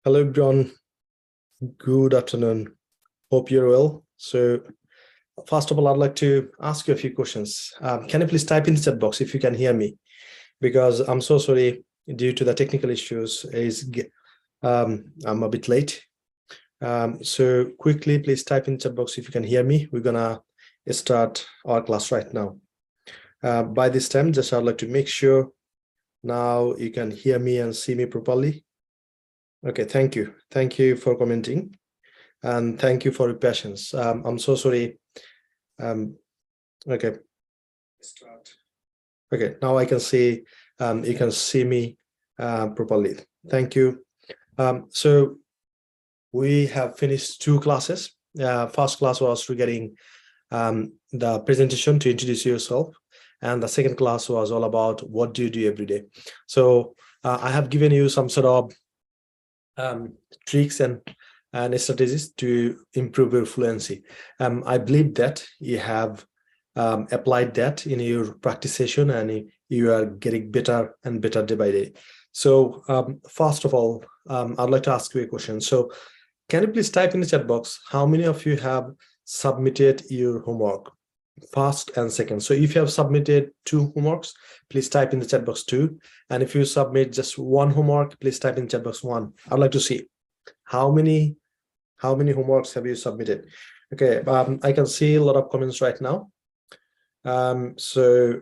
Hello, everyone. Good afternoon. Hope you're well. So, first of all, I'd like to ask you a few questions. Can you please type in the chat box if you can hear me? Because I'm so sorry, due to the technical issues, I'm a bit late. So quickly, please type in the chat box if you can hear me. We're gonna start our class right now. By this time, just I'd like to make sure now you can hear me and see me properly. Okay, thank you. Thank you for commenting. And thank you for your patience. I'm so sorry. Okay, start. Okay, now I can see, you can see me properly. Thank you. So we have finished two classes. First class was regarding the presentation to introduce yourself. And the second class was all about what do you do every day. So I have given you some sort of tricks and strategies to improve your fluency. I believe that you have applied that in your practice session and you are getting better and better day by day. So first of all, I'd like to ask you a question. So can you please type in the chat box how many of you have submitted your homework, first and second? So if you have submitted 2 homeworks, please type in the chat box 2. And if you submit just 1 homework, please type in chat box 1. I'd like to see how many homeworks have you submitted. Okay, I can see a lot of comments right now. So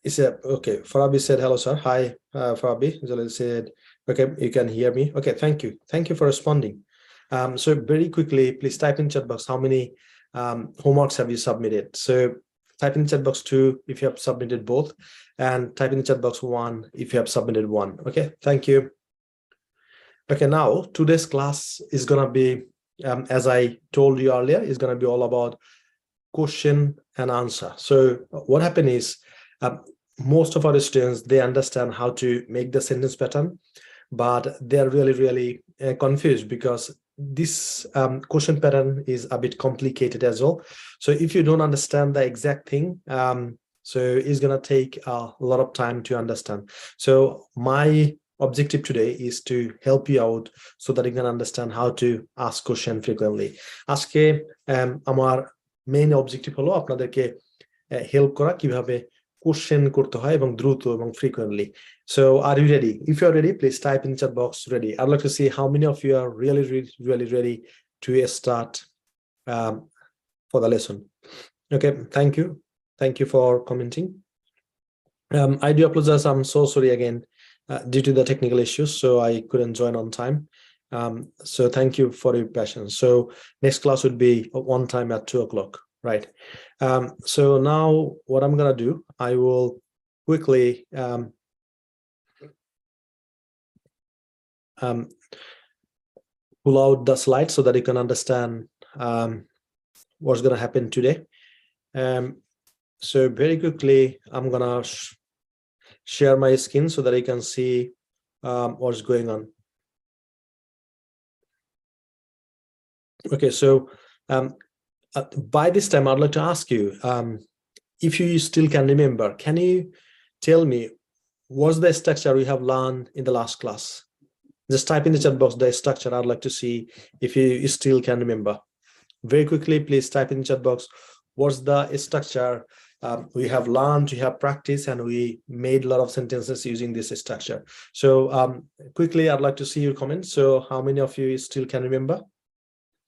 is it okay? Farabi said hello, sir. Hi, Farabi. Jalil said, okay, you can hear me. Okay, thank you for responding. So very quickly, please type in chat box how many homeworks have you submitted. So type in chat box 2 if you have submitted both, and type in chat box 1 if you have submitted 1. Okay, thank you. Okay, now today's class is gonna be, as I told you earlier, is gonna be all about question and answer. So what happened is, most of our students, they understand how to make the sentence pattern, but they're really confused because this question pattern is a bit complicated as well. So if you don't understand the exact thing, so it's gonna take a lot of time to understand. So my objective today is to help you out so that you can understand how to ask question frequently. Aske amar main objective holo apnaderke help kora kibabe question korte hoy ebong druto ebong frequently. So are you ready? If you're ready, please type in chat box ready. I'd like to see how many of you are really ready to start for the lesson. Okay, thank you for commenting. I do apologize, I'm so sorry again due to the technical issues, so I couldn't join on time. So thank you for your patience. So next class would be on time at 2 o'clock, right? So now what I'm gonna do, I will quickly pull out the slides so that you can understand what's gonna happen today. So very quickly, I'm gonna share my screen so that you can see what's going on. Okay, so by this time, I'd like to ask you, if you still can remember, can you tell me what's the structure we have learned in the last class? Just type in the chat box the structure. I'd like to see if you still can remember. Very quickly, please type in the chat box what's the structure we have learned, we have practiced, and we made a lot of sentences using this structure. So quickly, I'd like to see your comments. So how many of you still can remember?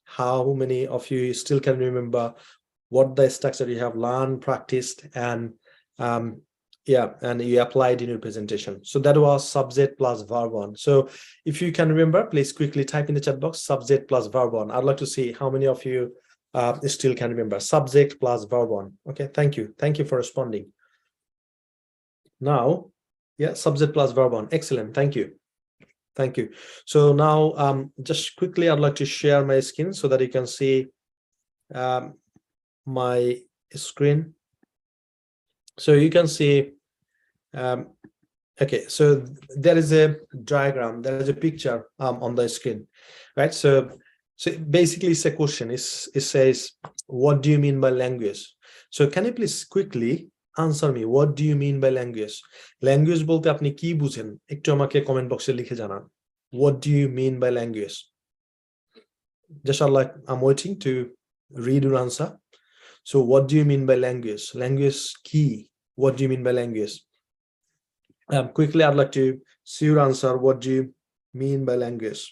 How many of you still can remember what the structure you have learned, practiced, and and you applied in your presentation? So that was subject plus verb 1. So if you can remember, please quickly type in the chat box subject plus verb 1. I'd like to see how many of you still can remember subject plus verb 1. Okay, thank you for responding. Now, yeah, subject plus verb 1. Excellent, thank you. So now just quickly, I'd like to share my screen so that you can see my screen. So you can see, okay, so there is a diagram, there is a picture on the screen, right? So basically it's a question. It says, what do you mean by language? So can you please quickly answer me, what do you mean by language? Language bolte apni ki bujhen? Ekটু amake comment box e likhe janan. what do you mean by language? Just like I'm waiting to read your answer. So what do you mean by language? Language key. What do you mean by language? Quickly, I'd like to see your answer. What do you mean by language?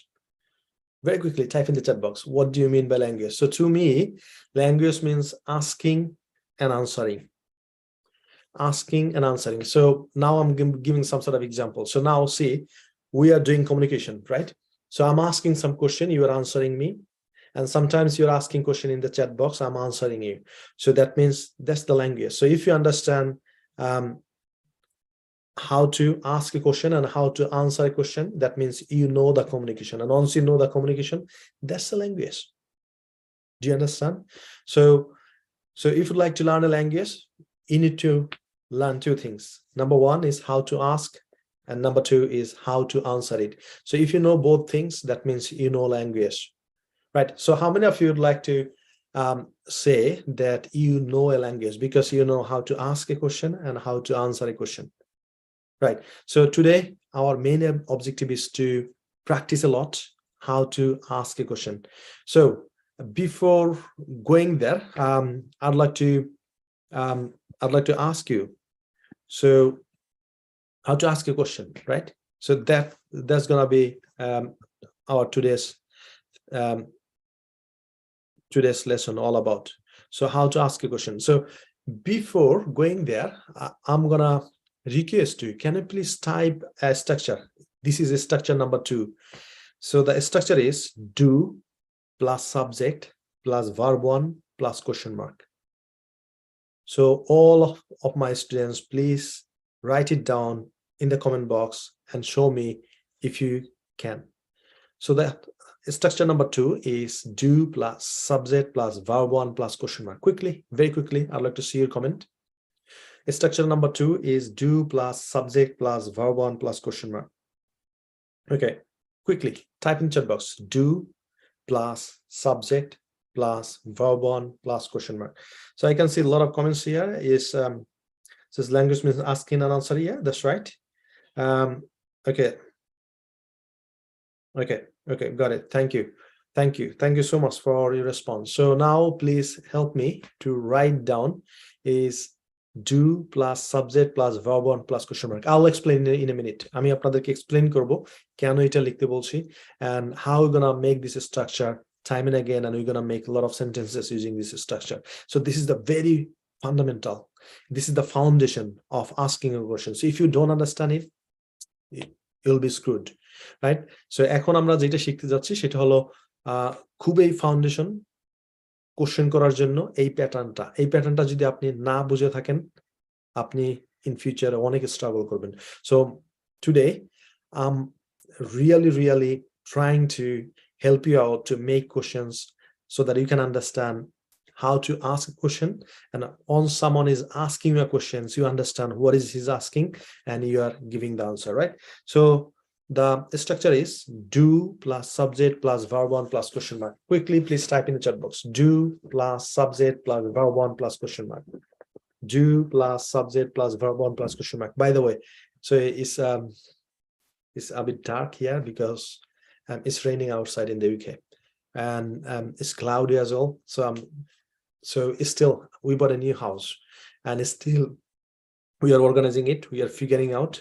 Very quickly, type in the chat box. What do you mean by language? So to me, language means asking and answering. Asking and answering. So now I'm giving some sort of example. So now see, we are doing communication, right? So I'm asking some question, you are answering me. And sometimes you're asking question in the chat box, I'm answering you. So that means that's the language. So if you understand how to ask a question and how to answer a question, that means you know the communication. And once you know the communication, that's the language. Do you understand? So if you'd like to learn a language, you need to learn two things. Number one is how to ask, and number two is how to answer it. So if you know both things, that means you know language, right? So how many of you would like to say that you know a language because you know how to ask a question and how to answer a question? Right. So today, our main objective is to practice a lot how to ask a question. So before going there, I'd like to ask you. So how to ask a question, right? So that's gonna be our today's lesson all about. So how to ask a question. So before going there, I'm gonna request you, can you please type a structure? This is a structure number 2. So the structure is do plus subject plus verb 1 plus question mark. So all of my students, please write it down in the comment box and show me if you can. So that structure number 2 is do plus subject plus verb 1 plus question mark. Quickly, very quickly, I'd like to see your comment. Structure number 2 is do plus subject plus verb 1 plus question mark. Okay, quickly type in chat box do plus subject plus verb 1 plus question mark. So I can see a lot of comments here. Is says language means asking and answering. Yeah, that's right. Okay, got it. Thank you so much for your response. So now please help me to write down is do plus subject plus verb 1 plus question mark. I'll explain in a minute. আমি আপনাদেরকে explain করব কেন এটা লিখতে বলছি and how we're gonna make this structure time and again, and we're gonna make a lot of sentences using this structure. So this is the very fundamental. This is the foundation of asking a question. So if you don't understand it, you'll be screwed, right? So এখন আমরা যেটা শিখতে যাচ্ছি সেটা হলো খুবই foundation question করার জন্য এই প্যাটার্নটা যদি আপনি না বুঝে থাকেন আপনি in future অনেক স্ট্রাগল করবেন. So today I'm really trying to help you out to make questions so that you can understand how to ask a question, and once someone is asking you a question, you understand what is he's asking and you are giving the answer, right? So the structure is do plus subject plus verb 1 plus question mark. Quickly, please type in the chat box do plus subject plus verb 1 plus question mark. Do plus subject plus verb 1 plus question mark. By the way, so it's a bit dark here because it's raining outside in the UK, and it's cloudy as well. So it's still, we bought a new house and it's still, we are organizing it, we are figuring out.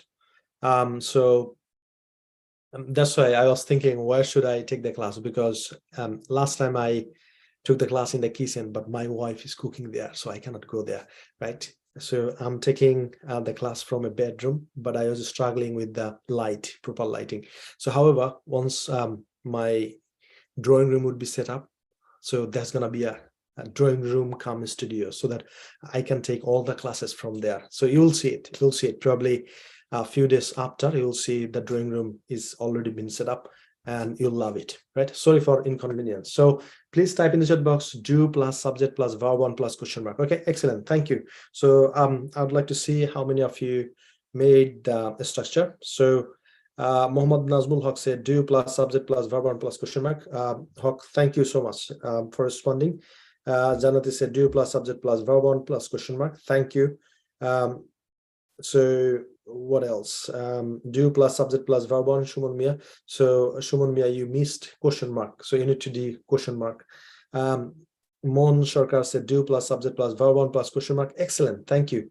So that's why I was thinking, where should I take the class? Because last time I took the class in the kitchen, but my wife is cooking there, so I cannot go there, right? So I'm taking the class from a bedroom, but I was struggling with the light, proper lighting. So however, once my drawing room would be set up, so there's gonna be a drawing room come studio so that I can take all the classes from there. So you'll see it probably a few days after. You'll see the drawing room is already been set up and you'll love it, right? Sorry for inconvenience. So please type in the chat box do plus subject plus verb 1 plus question mark. Okay, excellent, thank you. So I'd like to see how many of you made the structure. So Mohammad Nazmul Haq said do plus subject plus verb 1 plus question mark. Haq, thank you so much for responding. Janati said do plus subject plus verb 1 plus question mark. Thank you. So what else? Do plus subject plus verb on Shumon Mia. So Shumon Mia, you missed question mark. So you need to do question mark. Mon Sharkar said do plus subject plus verb on plus question mark. Excellent. Thank you.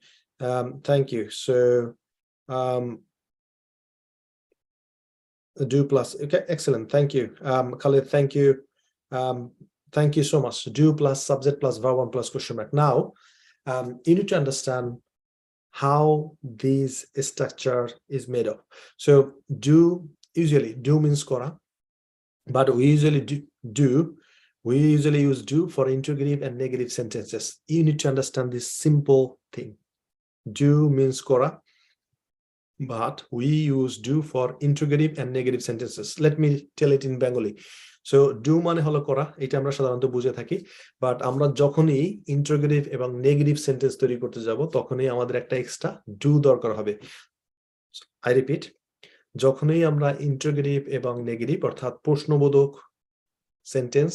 Thank you. So do plus. Okay, excellent. Thank you. Khalid, thank you. Thank you so much. Do plus subject plus verb on plus question mark. Now, you need to understand how this structure is made of. So do, usually do means kora, but we usually we usually use do for interrogative and negative sentences. You need to understand this simple thing. Do means kora, but we use do for interrogative and negative sentences. Let me tell it in Bengali. So do মানে হলো করা, এটা আমরা সাধারণত বুঝে থাকি, but আমরা যখনই ইন্টারোগেটিভ এবং নেগেটিভ সেন্টেন্স তৈরি করতে যাব তখনই আমাদের একটা এক্সট্রা ডু দরকার হবে। আই রিপিট, যখনই আমরা ইন্টারোগেটিভ এবং নেগেটিভ অর্থাৎ প্রশ্নবোধক সেন্টেন্স,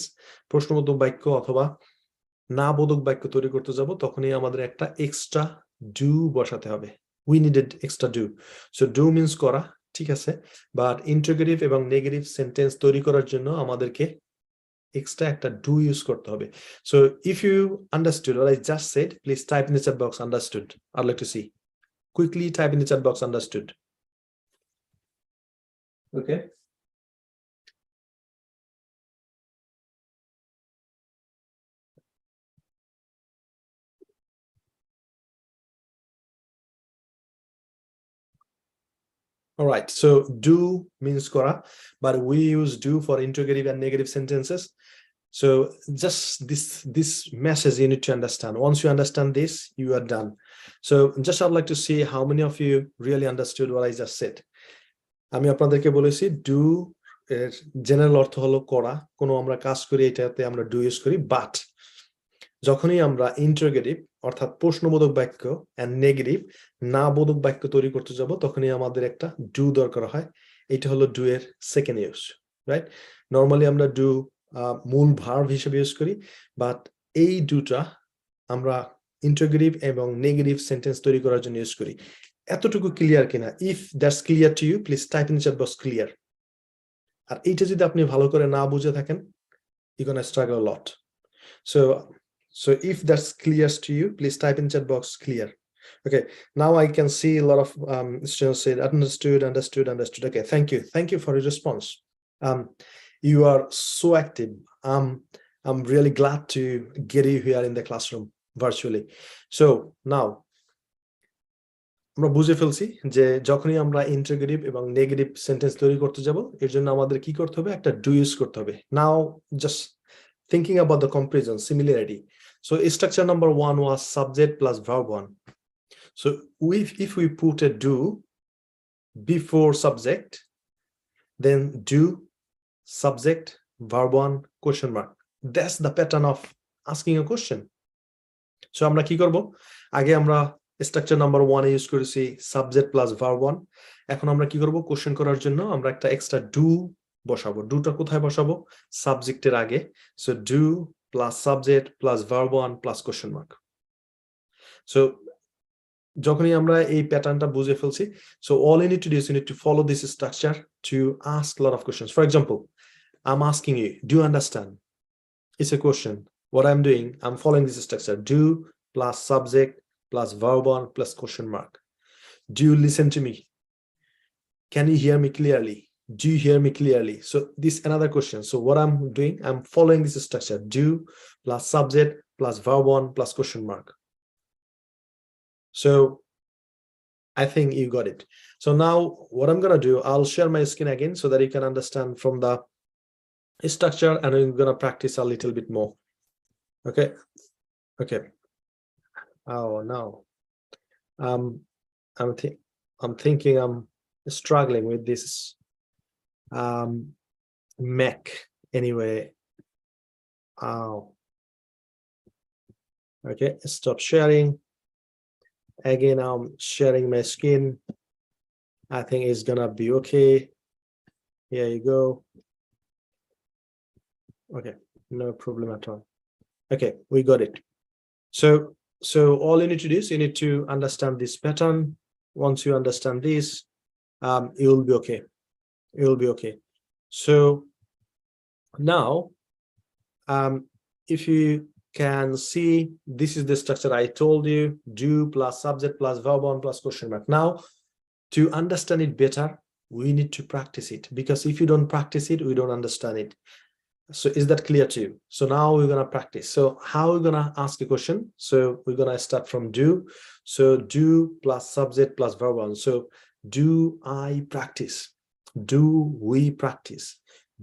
প্রশ্নবোধক বাক্য অথবা না বোধক বাক্য তৈরি করতে যাব তখনই আমাদের একটা এক্সট্রা ডু বসাতে হবে। We needed extra do. So do means করা, ঠিক আছে, বাট ইন্টারোগেটিভ এবং নেগেটিভ সেন্টেন্স তৈরি করার জন্য আমাদেরকে এক্সট্রা একটা do ইউজ করতে হবে। So if you understood what I just said, please type in the chat box understood. I'd like to see. Quickly type in the chat box understood. Okay. All right, so do means kora, but we use do for interrogative and negative sentences. So just this message you need to understand. Once you understand this, you are done. So just I'd like to see how many of you really understood what I just said. আমি আপনাদেরকে বলেছি do এর general অর্থ হলো করা, কোনো আমরা কাজ করি এটাতে আমরা do ইউজ করি, বাট যখনই আমরা ইন্টারোগেটিভ অর্থাৎ প্রশ্নবোধক বাক্য এন্ড নেগেটিভ না বোধক বাক্য তৈরি করতে যাব তখনই আমাদের একটা ডু দরকার হয়। এটা হলো ডু এর সেকেন্ড ইউজ, রাইট? নরমালি আমরা ডু মূল ভার্ব হিসেবে ইউজ করি, বাট এই ডুটা আমরা ইন্টারোগেটিভ এবং নেগেটিভ সেন্টেন্স তৈরি করার জন্য ইউজ করি। এতটুকু ক্লিয়ার কিনা? If that's clear to you, please type in chat box clear. আর এইটা যদি আপনি ভালো করে না বুঝে থাকেন, you gonna struggle lot. So if that's clear to you, please type in chat box clear. Okay, now I can see a lot of students say understood. Okay, thank you for your response. You are so active. I'm really glad to get you here in the classroom virtually. So now আমরা বুঝে ফেলছি যে যখনই আমরা interrogative এবং negative sentence তৈরি করতে যাব এর জন্য আমাদের কি করতে হবে? একটা ডু ইউজ করতে হবে। Now just thinking about the comparison, similarity. So structure number one was subject plus verb one. So if we put a do before subject, then do subject verb one question mark. That's the pattern of asking a question. So আমরা কি করব? আগে আমরা structure number one এ use করেছি subject plus verb one. এখন আমরা কি করব? কোশ্চেন করার জন্য আমরা একটা এক্সট্রা do বসাবো। ডুটা কোথায় বসাবো? সাবজেক্টের আগে। So do plus subject plus verb one plus question mark. So যখনই আমরা এই প্যাটার্নটা বুঝে ফেলছি, so all you need to do is you need to follow this structure to ask lot of questions. For example, I am asking you, do you understand? It's a question. What I am doing, I am following this structure, do plus subject plus verb one plus question mark. Do you listen to me? Can you hear me clearly? Do you hear me clearly? So this another question. So what I'm doing, I'm following this structure: do plus subject plus verb one plus question mark. So I think you got it. So now what I'm gonna do, I'll share my screen again so that you can understand from the structure, and we're gonna practice a little bit more. Okay. Oh no. I'm thinking I'm struggling with this Mac anyway. Okay, stop sharing. Again, I'm sharing my screen. I think it's gonna be okay. Here you go. Okay, no problem at all. Okay, we got it. So all you need to do is you need to understand this pattern. once you understand this, you will be okay. You will be okay. So now, if you can see, this is the structure I told you: do plus subject plus verb on plus question mark. Now, to understand it better, we need to practice it, because if you don't practice it, we don't understand it. So is that clear to you? So now we're going to practice. So how are we going to ask a question? So we're going to start from do. So do plus subject plus verb on. So do I practice? Do we practice?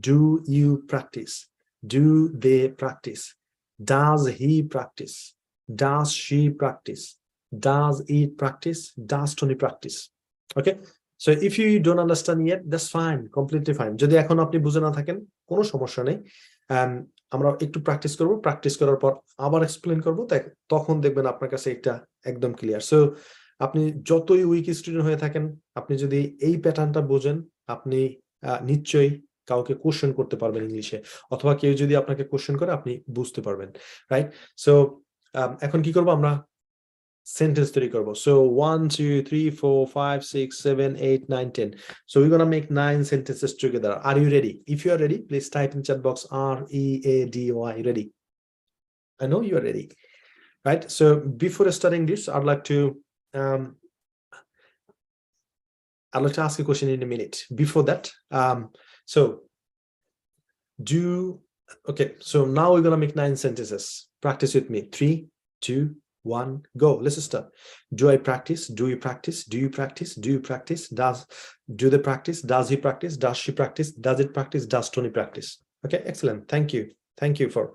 Do you practice? Do they practice? Does he practice? Does she practice? Does it practice? Does Tony practice? Okay. So if you don't understand yet, that's fine, completely fine. যদি এখন আপনি বুঝে না থাকেন, কোনো সমস্যা নেই। আমরা একটু প্র্যাকটিস করব, প্র্যাকটিস করার পর আবার এক্সপ্লেইন করব, তখন দেখবেন আপনার কাছে এটা একদম ক্লিয়ার। সো আপনি যতই উইক স্টুডেন্ট হয়ে থাকেন, আপনি যদি এই প্যাটার্নটা বোঝেন, আপনি নিশ্চয়ই কাউকে কোশ্চেন করতে পারবেন ইংলিশে, অথবা কেউ যদি আপনাকে কোশ্চেন করে আপনি বুঝতে পারবেন, রাইট? সো এখন কি করব আমরা? Sentence তৈরি করব। So 1 2 3 4 5 6 7 8 9 10. So we're gonna make 9 sentences together. Are you ready? If you are ready, please type in chat box READY. Ready? I know you are ready, right? So before starting this, I'd like to ask a question in a minute. Before that, okay, so now we're gonna make 9 sentences. Practice with me. 3 2 1, go. Let's start. Do I practice? Do you practice? Do you practice? Do you practice? Do they practice? Does he practice? Does she practice? Does it practice? Does Tony practice? Okay, excellent. Thank you. Thank you for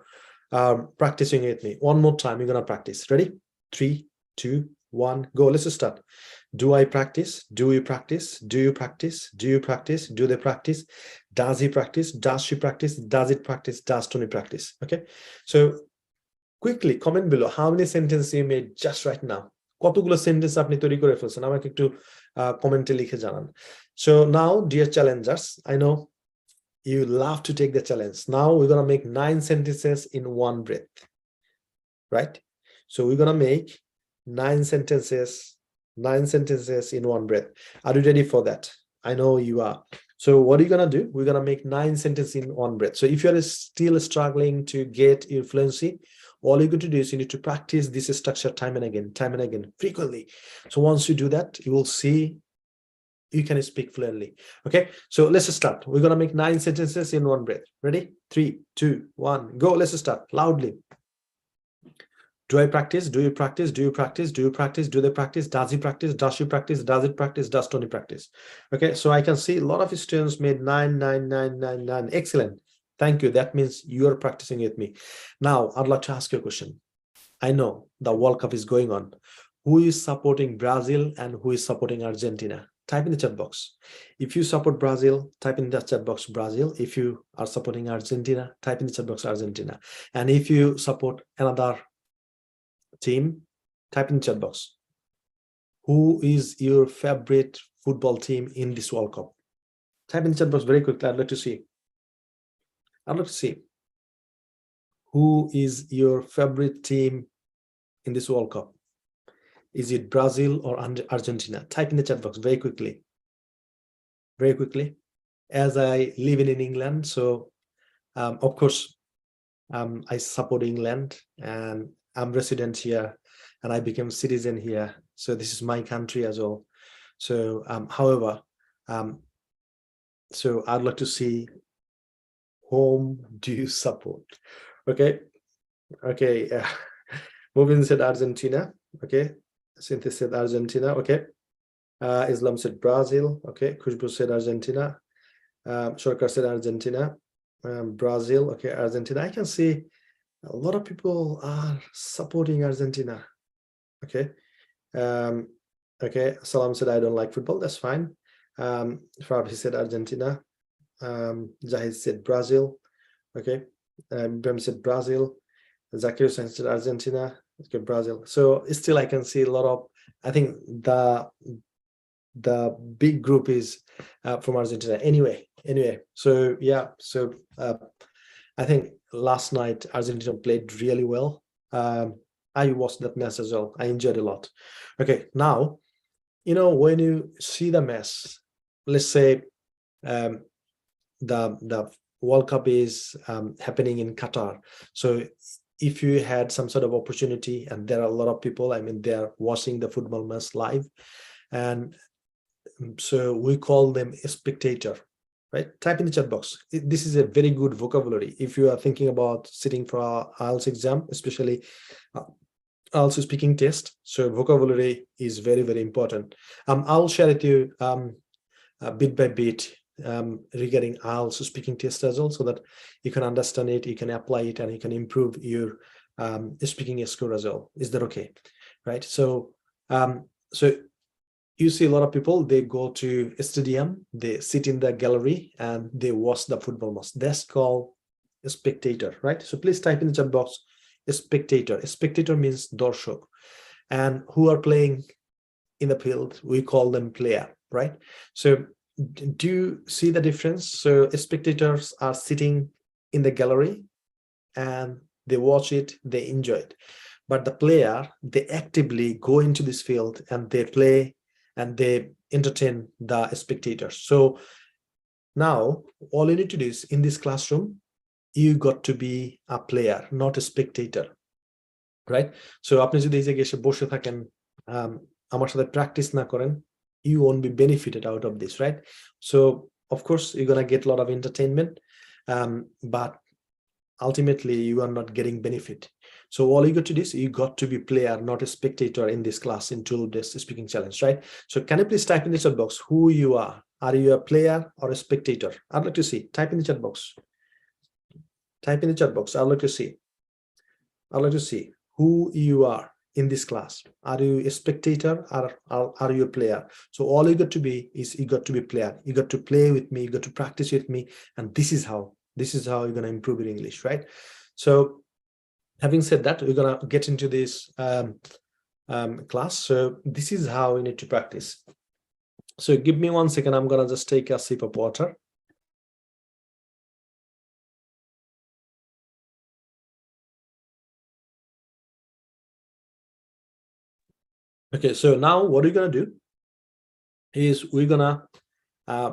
practicing with me. One more time, we're gonna practice. Ready? 3 2 1, go. Let's start. Do I practice? Do you practice? Do you practice? Do you practice? Do they practice? Does he practice? Does she practice? Does it practice? Does Tony practice? Okay, so quickly comment below how many sentences you made just right now. কতগুলো sentence আপনি তৈরি করে ফেলছেন, আমাকে একটু কমেন্টে লিখে জানান। So now, dear challengers, I know you love to take the challenge. Now we're going to make 9 sentences in one breath, right? So we're going to make 9 sentences in one breath. Are you ready for that? I know you are. So what are you going to do? We're going to make 9 sentences in one breath. So if you're still struggling to get your fluency, all you got to do is you need to practice this structure time and again, frequently. So once you do that, you will see you can speak fluently. Okay, so let's start. We're going to make 9 sentences in one breath. Ready? 3 2 1, go. Let's start loudly. Do I practice? Do you practice? Do you practice? Do you practice? Do they practice? Does he practice? Does she practice? Does it practice? Does Tony practice? Okay, so I can see a lot of students made 9 9 9 9 9. Excellent. Thank you. That means you are practicing with me. Now, I'd like to ask you a question. I know the World Cup is going on. Who is supporting Brazil and who is supporting Argentina? Type in the chat box. If you support Brazil, type in the chat box Brazil. If you are supporting Argentina, type in the chat box Argentina. And if you support another team, type in the chat box. Who is your favorite football team in this World Cup? Type in the chat box very quickly. I'd like to see. Who is your favorite team in this World Cup? Is it Brazil or Argentina? Type in the chat box very quickly. As I live in England, so of course I support England, and I'm resident here and I became citizen here, so this is my country as well. So however, so I'd like to see whom do you support. Okay, Movin said Argentina. Okay, Cynthia said Argentina. Okay, Islam said Brazil. Okay, Khushbu said Argentina. Shorkar said Argentina. Brazil. Okay, Argentina. I can see a lot of people are supporting Argentina. Okay, okay. Salam said I don't like football. That's fine. Fabi said Argentina. Jahid said Brazil. Okay, Bem said Brazil. Zakir said Argentina. Okay, Brazil. So still I can see a lot of, I think the big group is from Argentina. Anyway, so yeah, so I think last night Argentina played really well. I watched that match as well. I enjoyed a lot. Okay, now when you see the mess, let's say the World Cup is happening in Qatar. So if you had some sort of opportunity, and there are a lot of people, they're watching the football match live, and so we call them a spectator, right? Type in the chat box. This is a very good vocabulary if you are thinking about sitting for a IELTS exam, especially IELTS speaking test. So vocabulary is very, very important. I'll share with you bit by bit regarding IELTS speaking test as well, so that you can understand it, you can apply it, and you can improve your speaking score as well. Is that okay? Right. So you see a lot of people, they go to a stadium, they sit in the gallery, and they watch the football match. That's called a spectator, right? So please type in the chat box a spectator. A spectator means dorshok, and who are playing in the field, we call them player, right? So do you see the difference? So spectators are sitting in the gallery and they watch it, they enjoy it. But the player, they actively go into this field and they play and they entertain the spectators. So now all you need to do is, in this classroom, you got to be a player, not a spectator, right? So আপনি যদি এই জায়গায় এসে বসে থাকেন, আমার সাথে practice না করেন, you won't be benefited out of this, right? So of course you're gonna get a lot of entertainment, but ultimately you are not getting benefit. So all you got to do is, you got to be player, not a spectator in this class, in 2 days speaking challenge, right? So can you please type in the chat box who you are? Are you a player or a spectator? I'd like to see. Type in the chat box. Type in the chat box. I'd like to see. I'd like to see who you are in this class. Are you a spectator or are you a player? So all you got to be is, you got to be player. You got to play with me, you got to practice with me, and this is how you're going to improve your English, right? So having said that, we're going to get into this class. So this is how we need to practice. So give me 1 second. I'm going to just take a sip of water. Okay, so now what we're going to do is, we're going to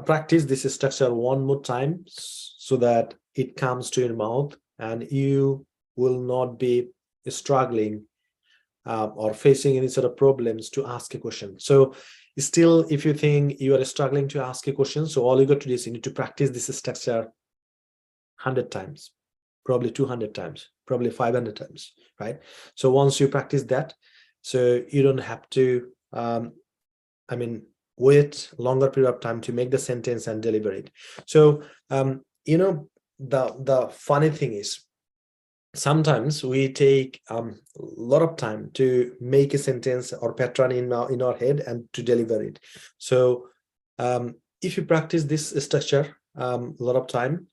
practice this structure one more time, so that it comes to your mouth and you will not be struggling or facing any sort of problems to ask a question. So still, if you think you are struggling to ask a question, so all you got to do is, you need to practice this structure 100 times, probably 200 times, probably 500 times, right? So once you practice that, so you don't have to wait longer period of time to make the sentence and deliver it. So the funny thing is, sometimes we take a lot of time to make a sentence or pattern in our head and to deliver it. So if you practice this structure a lot of time,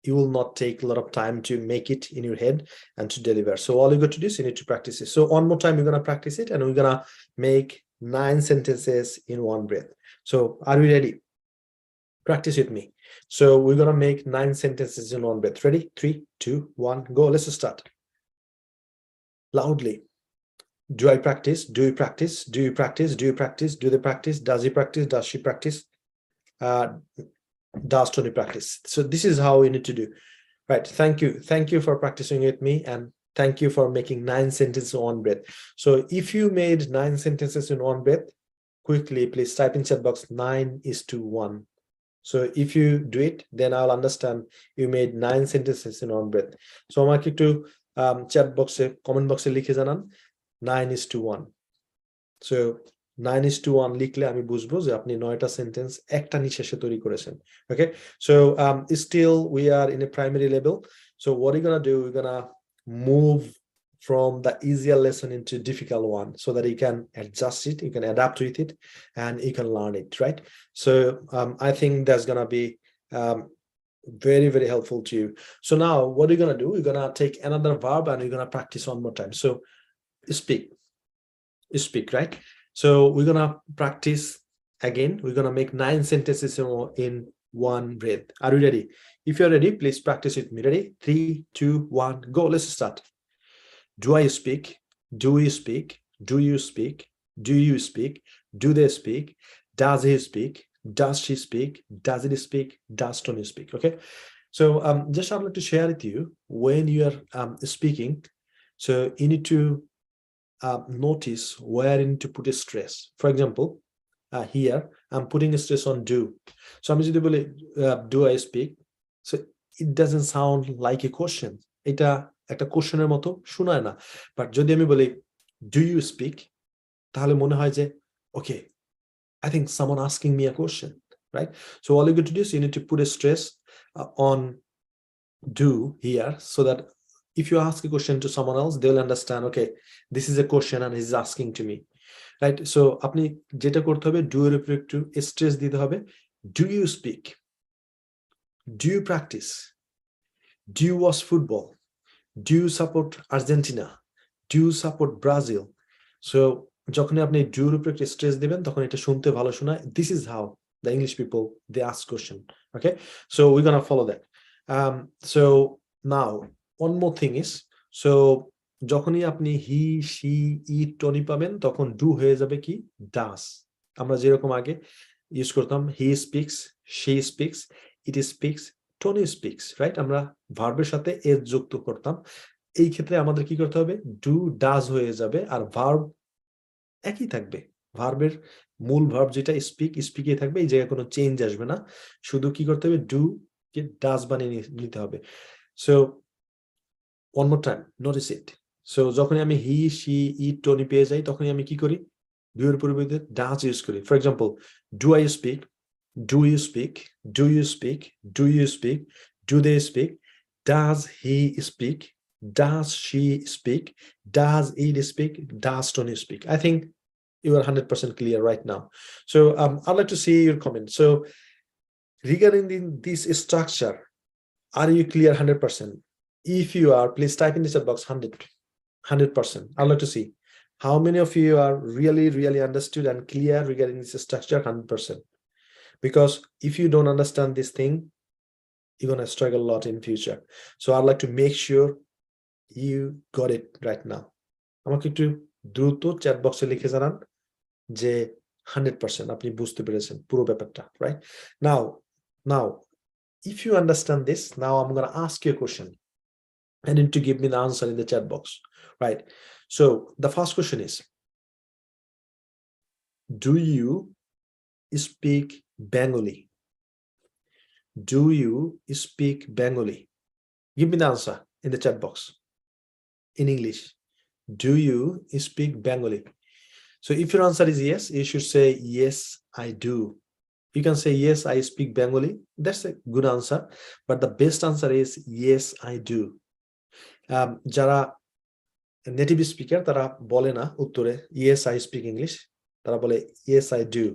you will not take a lot of time to make it in your head and to deliver. So all you got to do is, you need to practice it. So one more time, we're going to practice it, and we're going to make 9 sentences in one breath. So are we ready? Practice with me. So we're going to make 9 sentences in one breath. Ready? 3, 2, 1, go. Let's start. Loudly. Do I practice? Do you practice? Do you practice? Do you practice? Do they practice? Does he practice? Does she practice? Does Tony practice? So this is how we need to do. Right. Thank you. Thank you for practicing with me, and thank you for making 9 sentences in one breath. So if you made 9 sentences in one breath, quickly, please type in chat box 9:1. So if you do it, then I'll understand you made 9 sentences in one breath. So আমাকে একটু chat box comment box লিখে জানান 9:1. So 9:1 লিখলে আমি বুঝবো যে আপনি 9টা sentence একটা নিঃশ্বাসে তৈরি করেছেন. Okay, so still we are in a primary level. So what are you gonna do? We're gonna move from the easier lesson into difficult one, so that you can adjust it, you can adapt with it, and you can learn it, right? So I think that's gonna be very, very helpful to you. So now what are you gonna do? You're gonna take another verb and you're gonna practice one more time. So speak, right? So we're gonna practice again. We're gonna make 9 sentences in one breath. Are you ready? If you're ready, please practice with me. Ready? 3, 2, 1, go. Let's start. Do I speak? Do you speak? Do you speak? Do you speak? Do they speak? Does he speak? Does she speak? Does it speak? Does Tony speak? Okay. So just I'd like to share with you when you are speaking. So you need to notice where you need to put a stress. For example, here I'm putting a stress on do. So I'm যদি বলি do I speak? So it doesn't sound like a question. এটা একটা কোশ্চেনের মতো শোনায় না। But যদি আমি বলি do you speak? তাহলে মনে হয় যে okay, I think someone asking me a question, right? So all you got to do is you need to put a stress on do here so that if you ask a question to someone else, they'll understand, okay, this is a question and he's asking to me, right? So আপনি যেটা করতে হবে do এর উপর একটু stress দিতে হবে। Do you speak? Do you practice? Do you watch football? Do you support Argentina? Do you support Brazil? So যখন আপনি do এর উপর একটু স্ট্রেস দিবেন তখন এটা শুনতে ভালো শোনায়। This is how the English people they ask question. Okay, so we're gonna follow that. So now one more thing is, so যখনই আপনি he, she, it, Tony পাবেন তখন do হয়ে যাবে কি does। আমরা যেরকম আগে ইউজ করতাম he speaks, she speaks, it speaks, Tony speaks, right? আমরা ভার্বের সাথে s যুক্ত করতাম। এই ক্ষেত্রে আমাদের কি করতে হবে do does হয়ে যাবে আর ভার্ব একই থাকবে। ভার্বের মূল ভার্ব যেটা স্পিক স্পিকই থাকবে, এই জায়গায় কোনো চেঞ্জ আসবে না। শুধু কি করতে হবে ডু কে ডাজ বানিয়ে নিতে হবে। So one more time notice it. So যখন আমি হি, শি, ইট, টনি পেয়ে যাই তখনই আমি কি করি ডু এর পরিবর্তে ডাজ ইউজ করি। For example do I speak, do you speak, do you speak, do you speak, do they speak, does he speak, does she speak, does it speak, does Tony speak? I think you are 100% clear right now. So I'd like to see your comment. So regarding this structure, are you clear 100%? If you are, please type in the chat box 100%. I'd like to see how many of you are really understood and clear regarding this structure 100%. Because if you don't understand this thing, you're going to struggle a lot in future. So I'd like to make sure you got it right now. আমাকে একটু দ্রুত chat বক্সে লিখে জানান যে 100% আপনি বুঝতে পেরেছেন পুরো ব্যাপারটা, right? Now if you understand this, now I'm going to ask you a question and you need to give me the answer in the chat box, right? So the first question is, do you speak Bengali? Do you speak Bengali? Give me the answer in the chat box in English. Do you speak Bengali? So if your answer is yes, you should say yes, I do. You can say yes, I speak Bengali. That's a good answer, but the best answer is yes, I do. যারা native speaker তারা বলে না উত্তরে yes, I speak English, তারা বলে yes, I do,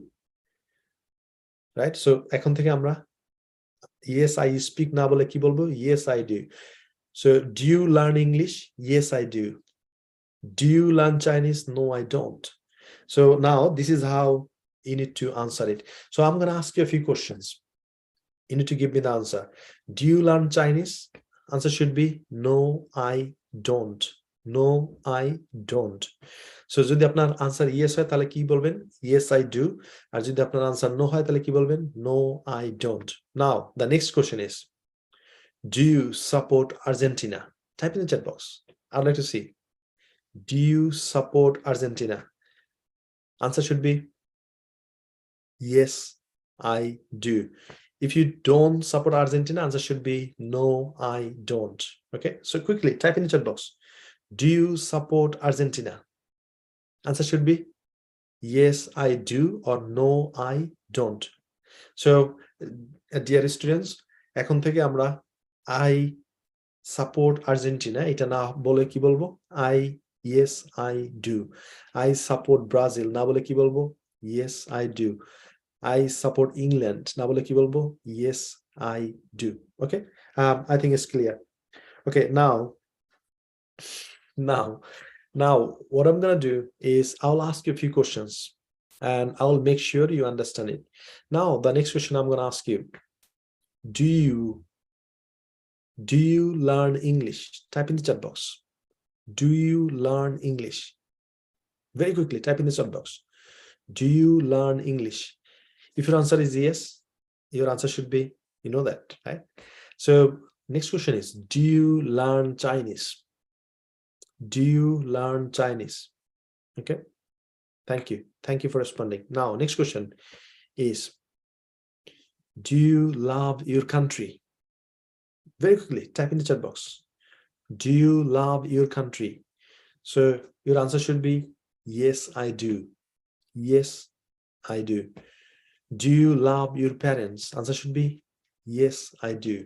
right? So এখন থেকে আমরা yes, I speak না বলে কি বলবো yes, I do. So do you learn English? Yes, I do. Do you learn Chinese? No, I don't. So now this is how you need to answer it. So I'm going to ask you a few questions. You need to give me the answer. Do you learn Chinese? Answer should be no, I don't. No, I don't. So যদি আপনার answer yes হয় তাহলে কি বলবেন yes, I do. আর যদি আপনার answer no হয় তাহলে কি বলবেন no, I don't. Now the next question is, do you support Argentina? Type in the chat box. I'd like to see. Do you support Argentina? Answer should be yes, I do. If you don't support Argentina, answer should be no, I don't. Okay, so quickly type in the chat box. Do you support Argentina? Answer should be yes, I do, or no, I don't. So dear students, এখন থেকে আমরা I support Argentina এটা না বলে কি বলবো I yes, I do. I support Brazil না বলে কি বলবো yes, I do. I support England না বলে কি বলবো yes, I do. Okay, I think it's clear. Okay, now what I'm gonna do is I'll ask you a few questions and I'll make sure you understand it. Now the next question I'm gonna ask you, do you learn English? Type in the chat box. Do you learn English? Very quickly, type in the chat box. Do you learn English? If your answer is yes, your answer should be, you know that, right? So next question is, do you learn Chinese? Do you learn Chinese? Okay, thank you. Thank you for responding. Now, next question is, do you love your country? Very quickly, type in the chat box. Do you love your country? So your answer should be, yes, I do. Yes, I do. Do you love your parents? Answer should be, yes, I do.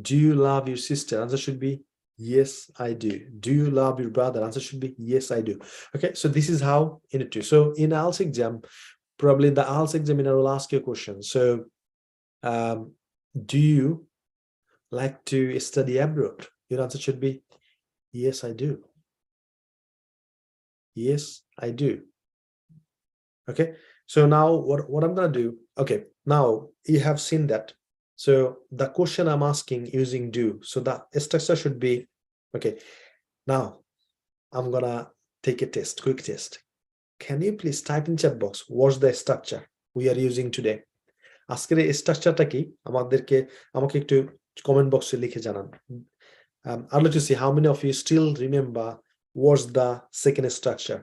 Do you love your sister? Answer should be, yes, I do. Do you love your brother? Answer should be, yes, I do. Okay, so this is how you need to. So in IELTS exam, probably the IELTS examiner will ask you a question. So do you like to study abroad? Your answer should be, yes, I do. Yes, I do. Okay, so now what I'm gonna do, okay, now you have seen that. So the question I'm asking using do, so the structure should be, okay, now I'm gonna take a test, quick test. Can you please type in chat box, what's the structure we are using today? আজকের এই স্ট্রাকচারটা কি আমাকে একটু comment বক্সে লিখে জানান। I'd like to see how many of you still remember what's the second structure,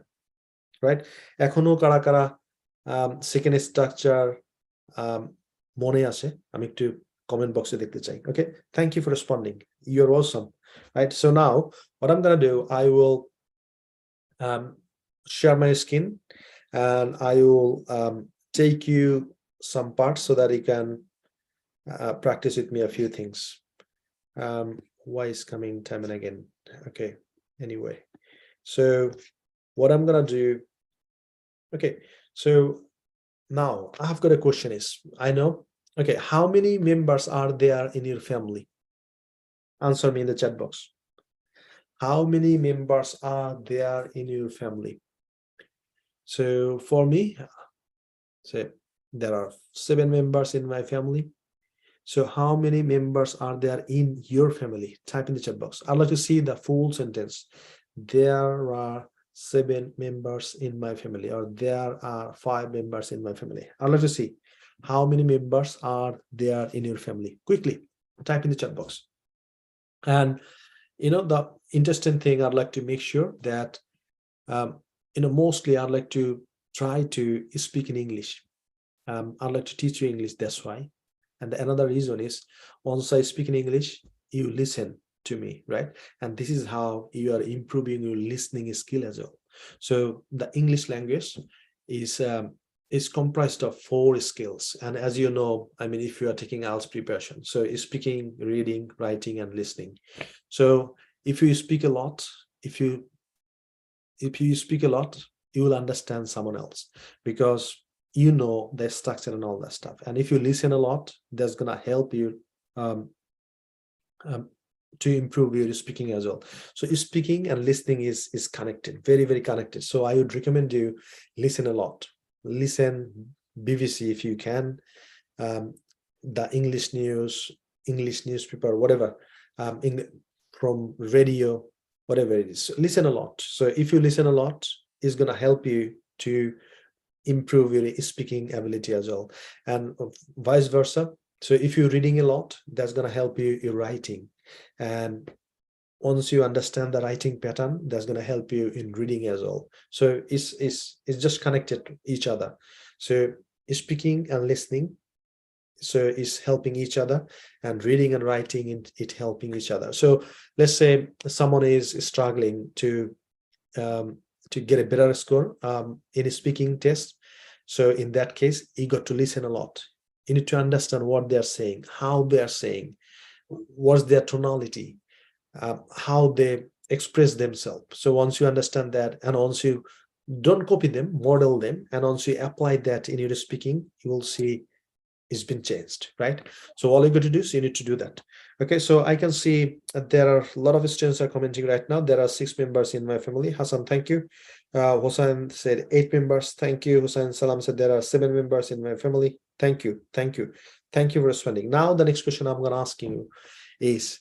right? এখনো কারা কারা সেকেন্ড স্ট্রাকচার মনে আছে, আমি একটু কমেন্ট বক্সে দেখতে চাই। Okay, thank you for responding, you're awesome, right? So now what I'm gonna do, I will share my screen and I will take you some parts so that you can practice with me a few things. Why is coming time and again? Okay, anyway, so what I'm gonna do, okay, so now I have got a question is, I know, okay, how many members are there in your family? Answer me in the chat box. How many members are there in your family? So for me, say there are 7 members in my family. So how many members are there in your family? Type in the chat box. I'd like to see the full sentence. There are 7 members in my family, or there are 5 members in my family. I'd like to see how many members are there in your family. Quickly type in the chat box. And you know, the interesting thing, I'd like to make sure that you know, mostly I'd like to try to speak in English. I'd like to teach you English, that's why. And another reason is, once I speak in English, you listen to me, right? And this is how you are improving your listening skill as well. So the English language is comprised of 4 skills. And as you know, I mean, if you are taking IELTS preparation, so speaking, reading, writing, and listening. So if you speak a lot, if you speak a lot, you will understand someone else, because you know the structure and all that stuff. And if you listen a lot, that's gonna help you to improve your speaking as well. So speaking and listening is connected, very, very connected. So I would recommend you listen a lot. Listen BBC if you can, the English news, English newspaper, whatever, from radio, whatever it is. So listen a lot. So if you listen a lot, it's gonna help you to improve your speaking ability as well, and vice versa. So if you're reading a lot, that's going to help you your writing, and once you understand the writing pattern, that's going to help you in reading as well. So it's just connected to each other. So speaking and listening, so it's helping each other, and reading and writing, it helping each other. So let's say someone is struggling to get a better score in a speaking test. So in that case, you got to listen a lot. You need to understand what they're saying, how they're saying, what's their tonality, how they express themselves. So once you understand that, and once you don't copy them, model them, and once you apply that in your speaking, you will see it's been changed, right? So all you got to do is you need to do that. Okay, so I can see that there are a lot of students are commenting right now. There are 6 members in my family. Hassan, thank you. Hossein said 8 members. Thank you. Hossein Salam said there are 7 members in my family. Thank you. Thank you. Thank you for responding. Now the next question I'm going to ask you is,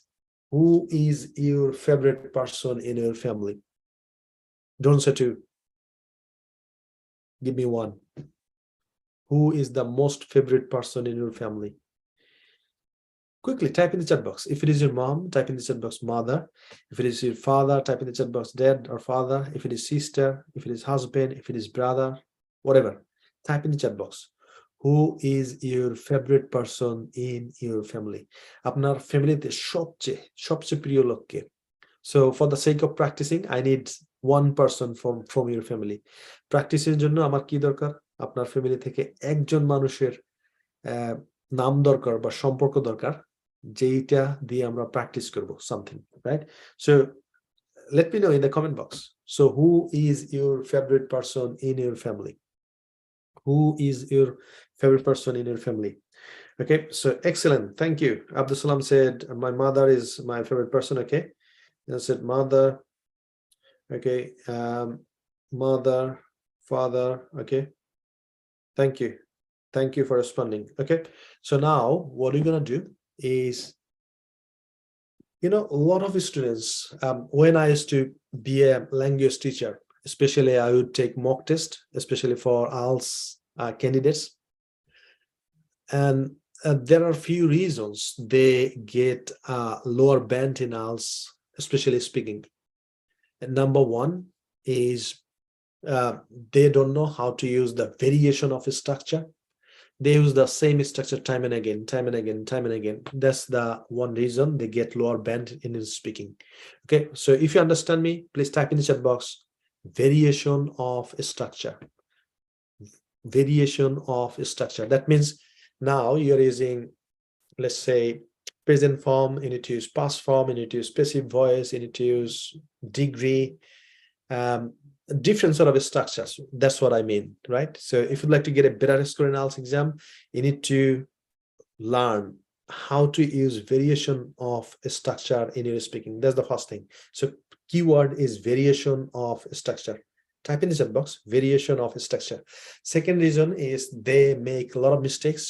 who is your favorite person in your family? Don't say two. Give me one. Who is the most favorite person in your family? Quickly type in the chat box. If it is your mom, type in the chat box mother. If it is your father, type in the chat box dad or father. If it is sister, if it is husband, if it is brother, whatever, type in the chat box. Who is your favorite person in your family? Apnar family te shobche priyo log ke. So for the sake of practicing, I need one person from your family. Practice-এর জন্য আমার কি দরকার? আপনার family থেকে একজন মানুষের নাম দরকার বা সম্পর্ক দরকার, যেটা দিয়ে আমরা প্র্যাকটিস করব something, right? So let me know in the comment box. So who is your favorite person in your family? Who is your favorite person in your family? Okay, so excellent. Thank you. Abdul Salam said, my mother is my favorite person. Okay. I said mother. Okay. Mother, father. Okay. Thank you. Thank you for responding. Okay. So now what we're going to do is, a lot of students, when I used to be a language teacher, especially I would take mock test, especially for IELTS candidates. And there are few reasons they get a lower band in IELTS, especially speaking. And number one is they don't know how to use the variation of a structure. They use the same structure time and again, time and again, time and again. That's the one reason they get lower band in speaking. Okay, so if you understand me, please type in the chat box, variation of structure. Variation of structure. That means now you're using, let's say, present form, you need to use past form, you need to use passive voice, you need to use degree, different sort of structures. That's what I mean, right? So if you'd like to get a better score in IELTS exam, you need to learn how to use variation of a structure in your speaking. That's the first thing. So keyword is variation of structure. Type in the chat box, variation of structure. Second reason is they make a lot of mistakes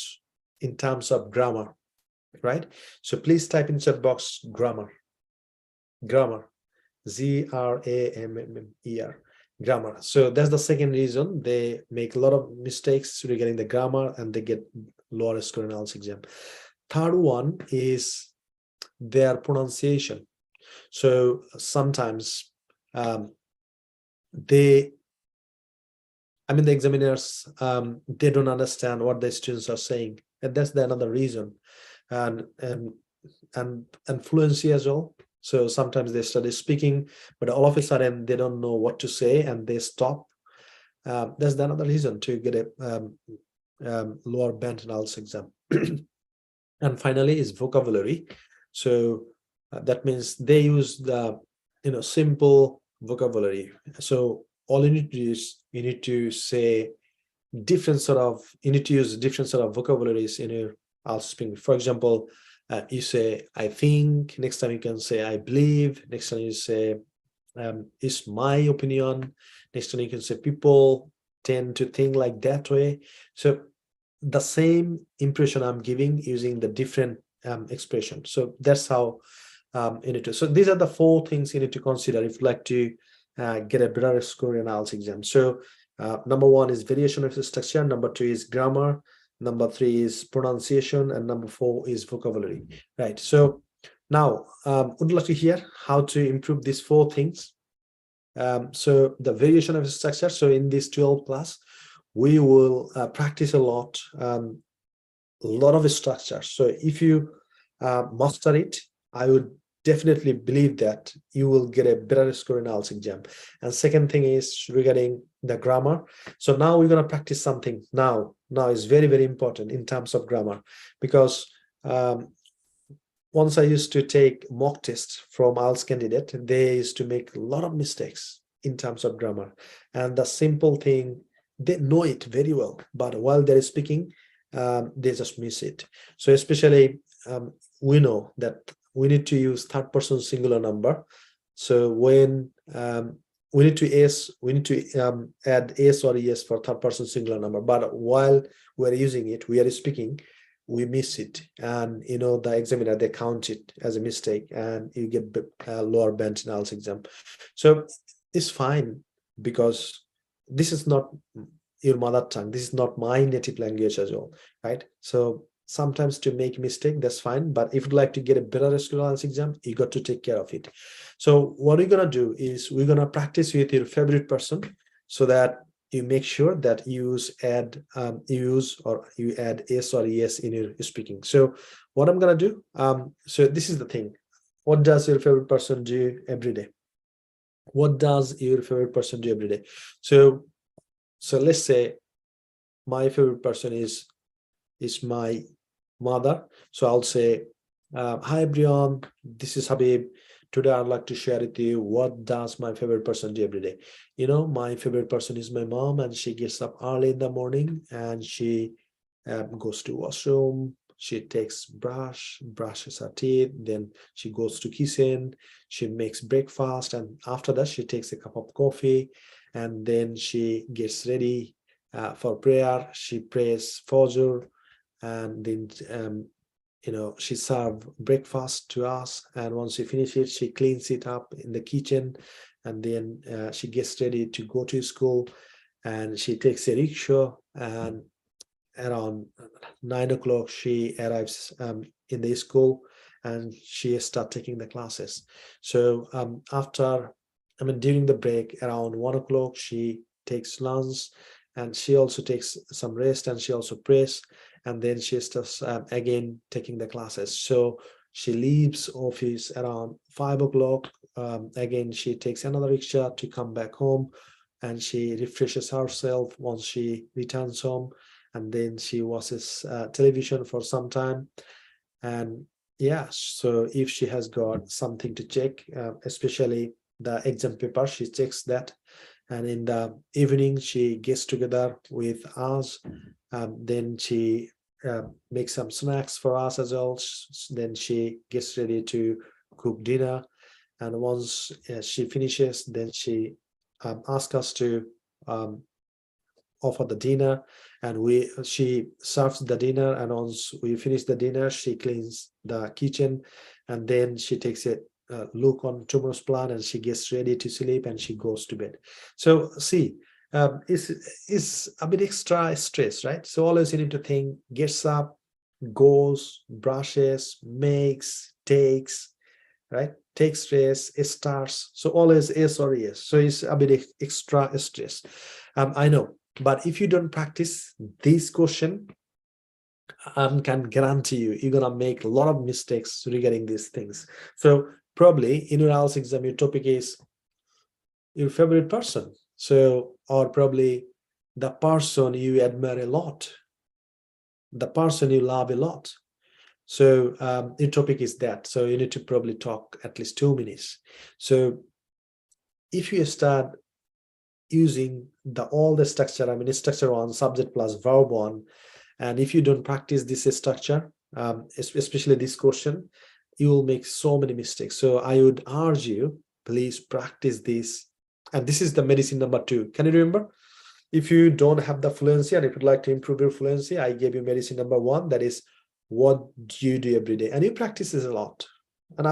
in terms of grammar, right? So please type in the chat box grammar. Grammar. G-R-A-M-M-E-R. Grammar. So that's the second reason they make a lot of mistakes regarding the grammar and they get lower score in IELTS exam. Third one is their pronunciation. So sometimes the examiners, they don't understand what the students are saying, and that's the another reason. And fluency as well. So sometimes they study speaking, but all of a sudden they don't know what to say and they stop. That's the another reason to get a lower band in IELTS exam. And finally is vocabulary. So that means they use the simple vocabulary. So all you need to do is you need to say you need to use different sort of vocabularies in your IELTS speaking. For example, you say I think, next time you can say I believe, next time you say it's my opinion, next time you can say people tend to think like that way. So the same impression I'm giving using the different expression. So that's how you need to. So these are the 4 things you need to consider if you'd like to get a better score in IELTS exam. So number 1 is variation of structure, number 2 is grammar, number 3 is pronunciation, and number 4 is vocabulary, right? So now would you like to hear how to improve these 4 things? So the variation of structure. So in this 12th class, we will practice a lot of structure. So if you master it, I would definitely believe that you will get a better score in IELTS exam. And second thing is regarding the grammar. So now we're going to practice something now is very, very important in terms of grammar, because once I used to take mock tests from IELTS candidate, they used to make a lot of mistakes in terms of grammar. And the simple thing, they know it very well, but while they're speaking, they just miss it. So especially we know that we need to use third person singular number. So when we need to add s or es for third person singular number, but while we're using it, we are speaking, we miss it, and the examiner, they count it as a mistake and you get lower band in IELTS exam. So it's fine, because this is not your mother tongue. This is not my native language as well, right? So sometimes to make mistake, that's fine. But if you'd like to get a better SQL IELTS exam, you got to take care of it. So what we're gonna do is we're gonna practice with your favorite person so that you make sure that you add s or es in your speaking. So what I'm gonna do, so this is the thing. What does your favorite person do every day? What does your favorite person do every day? So let's say my favorite person is my mother. So I'll say, hi everyone, this is Habib. Today I'd like to share with you what does my favorite person do every day. You know, my favorite person is my mom, and she gets up early in the morning and she goes to washroom. She brushes her teeth, then she goes to kitchen, she makes breakfast, and after that she takes a cup of coffee, and then she gets ready for prayer. She prays Fajr, and then she serves breakfast to us, and once she finishes, she cleans it up in the kitchen, and then she gets ready to go to school, and she takes a rickshaw, and around 9 o'clock she arrives in the school, and she start taking the classes. So during the break around 1 o'clock she takes lunch, and she also takes some rest, and she also prays, and then she starts again taking the classes. So she leaves office around 5 o'clock. Again, she takes another rickshaw to come back home, and she refreshes herself once she returns home, and then she watches television for some time. And yeah, so if she has got something to check, especially the exam paper, she checks that. And in the evening she gets together with us. Then she makes some snacks for us as well. Then she gets ready to cook dinner, and once she finishes, then she asks us to offer the dinner, and she serves the dinner, and once we finish the dinner she cleans the kitchen, and then she takes a look on tomorrow's plan, and she gets ready to sleep, and she goes to bed. So see, it's a bit extra stress, right? So always you need to think: gets up, goes, brushes, makes, takes, right? Takes stress, starts. So always s or es. So it's a bit extra stress. I know, but if you don't practice this question, can guarantee you're gonna make a lot of mistakes regarding these things. So probably in your IELTS exam, your topic is your favorite person. So, or probably the person you admire a lot, the person you love a lot. So your topic is that. So you need to probably talk at least 2 minutes. So if you start using all the structure, structure one, subject plus verb one, and if you don't practice this structure, especially this question, you will make so many mistakes. So I would urge you, please practice this. And this is the medicine number 2. Can you remember? If you don't have the fluency, and if you'd like to improve your fluency, I gave you medicine number 1, that is, what do you do every day? And you practice this a lot, and I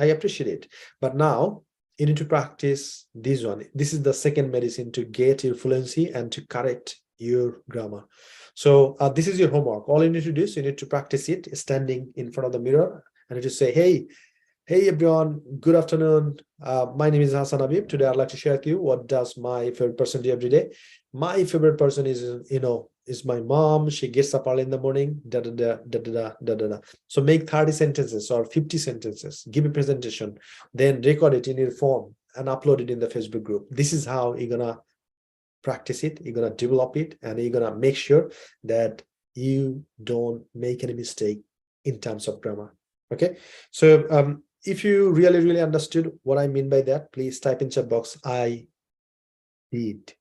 appreciate it. But now you need to practice this one. This is the second medicine to get your fluency and to correct your grammar. So this is your homework. All you need to do is you need to practice it standing in front of the mirror, and you just say, hey everyone, good afternoon. My name is Hassan Habib. Today I'd like to share with you what does my favorite person do every day. My favorite person is my mom. She gets up early in the morning. Da da da da da da da da. So make 30 sentences or 50 sentences. Give a presentation, then record it in your phone and upload it in the Facebook group. This is how you're gonna practice it. You're gonna develop it, and you're gonna make sure that you don't make any mistake in terms of grammar. Okay. So if you really understood what I mean by that, please type in chat box, I did.